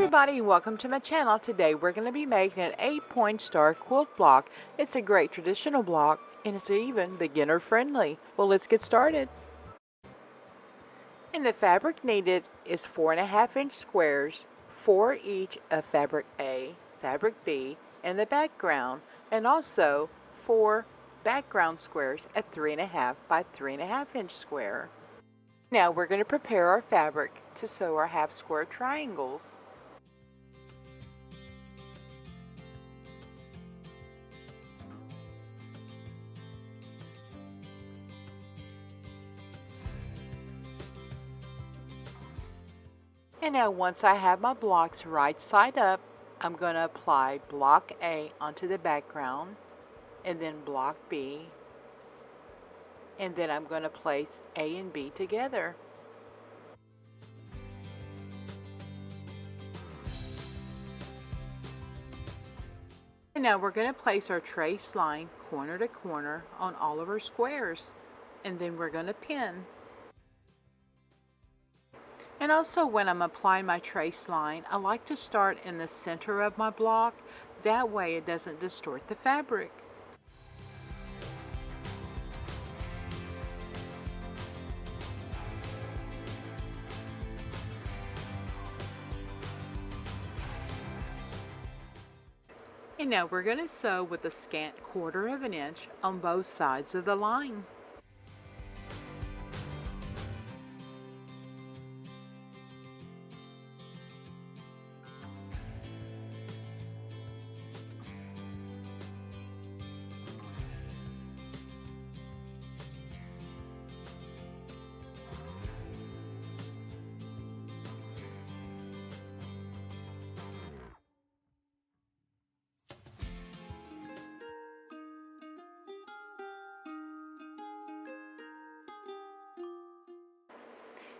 Everybody, welcome to my channel. Today we're going to be making an 8-point star quilt block. It's a great traditional block and it's even beginner friendly. Well, let's get started. And the fabric needed is 4.5-inch squares, 4 each of fabric A, fabric B, and the background, and also 4 background squares at 3.5 by 3.5-inch square. Now we're going to prepare our fabric to sew our half square triangles. And now once I have my blocks right side up, I'm going to apply block A onto the background and then block B. And then I'm going to place A and B together. And now we're going to place our trace line corner to corner on all of our squares. And then we're going to pin. And also when I'm applying my trace line, I like to start in the center of my block. That way it doesn't distort the fabric. And now we're going to sew with a scant 1/4 inch on both sides of the line.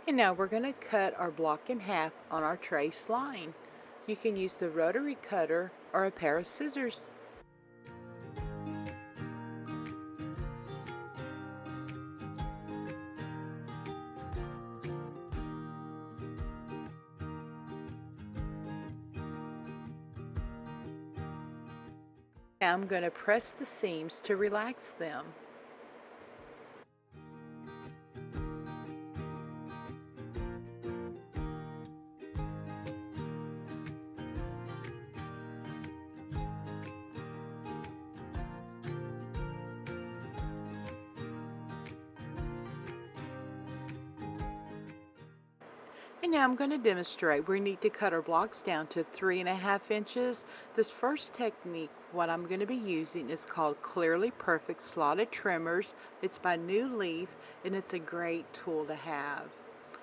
And now we're going to cut our block in half on our trace line. You can use the rotary cutter or a pair of scissors. Now I'm going to press the seams to relax them. And now I'm going to demonstrate. We need to cut our blocks down to 3.5 inches. This first technique, what I'm going to be using is called Clearly Perfect Slotted Trimmers. It's by New Leaf and it's a great tool to have.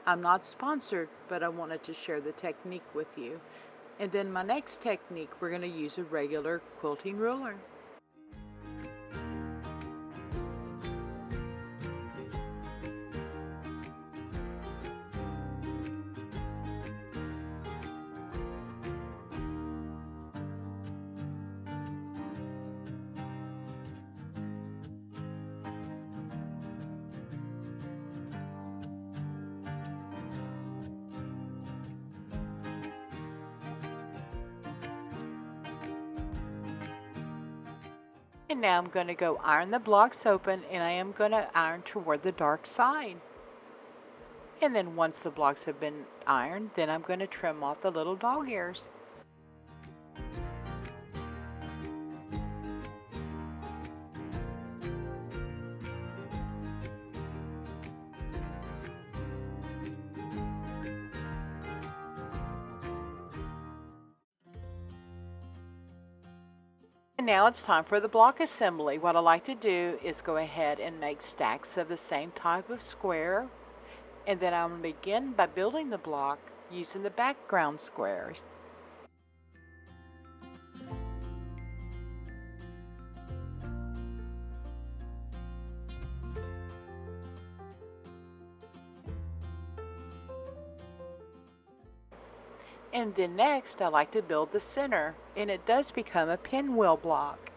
I'm not sponsored, but I wanted to share the technique with you. And then my next technique, we're going to use a regular quilting ruler. And now I'm going to go iron the blocks open, and I am going to iron toward the dark side. And then once the blocks have been ironed, then I'm going to trim off the little dog ears. And now it's time for the block assembly. What I like to do is go ahead and make stacks of the same type of square. And then I'm going to begin by building the block using the background squares. And then next I like to build the center, and it does become a pinwheel block.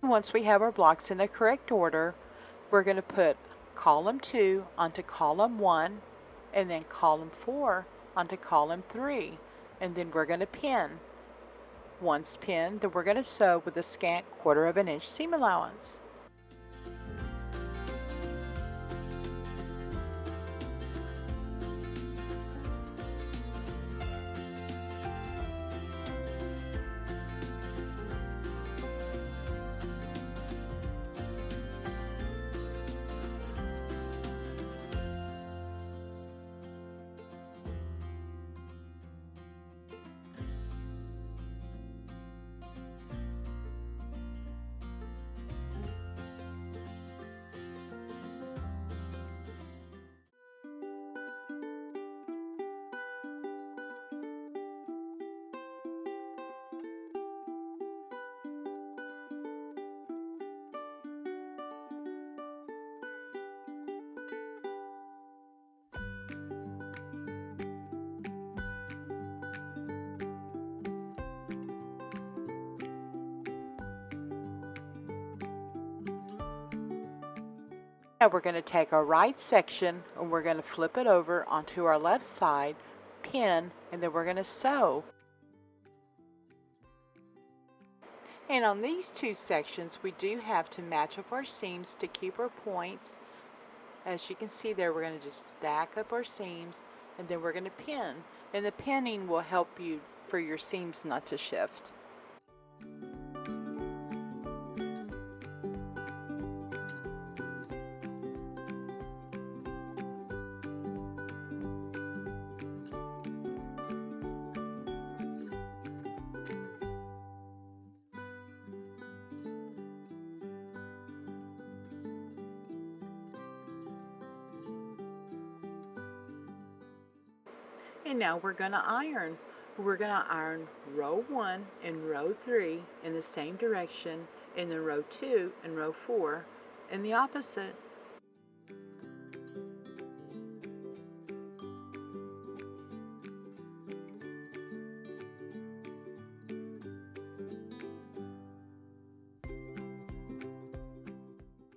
Once we have our blocks in the correct order, we're going to put column 2 onto column 1 and then column 4 onto column 3, and then we're going to pin. Once pinned, then we're going to sew with a scant 1/4 inch seam allowance. Now we're going to take our right section and we're going to flip it over onto our left side, pin, and then we're going to sew. And on these two sections, we do have to match up our seams to keep our points. As you can see there, we're going to just stack up our seams and then we're going to pin. And the pinning will help you for your seams not to shift. And now we're going to iron. We're going to iron row 1 and row 3 in the same direction, and then row 2 and row 4 in the opposite.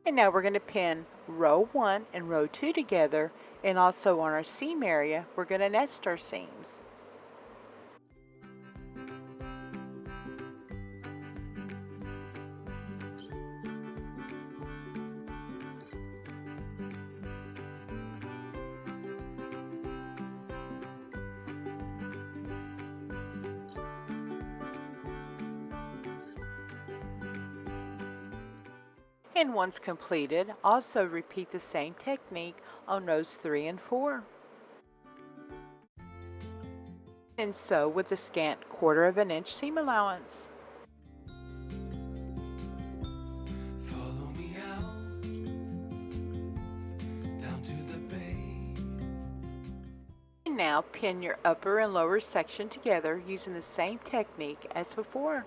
And now we're going to pin row 1 and row 2 together, and also on our seam area we're going to nest our seams. And once completed, also repeat the same technique on rows 3 and 4. And sew with the scant 1/4 inch seam allowance. Follow me out, down to the bay. And now pin your upper and lower section together using the same technique as before.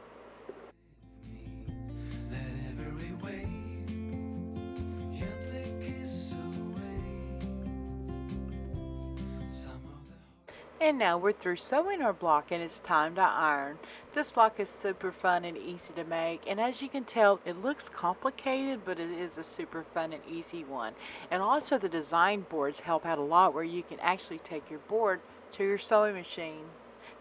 And now we're through sewing our block and it's time to iron. This block is super fun and easy to make, and as you can tell, it looks complicated, but it is a super fun and easy one. And also the design boards help out a lot, where you can actually take your board to your sewing machine.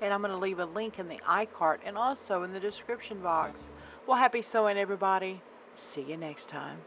And I'm going to leave a link in the iCart and also in the description box. Well, happy sewing everybody. See you next time.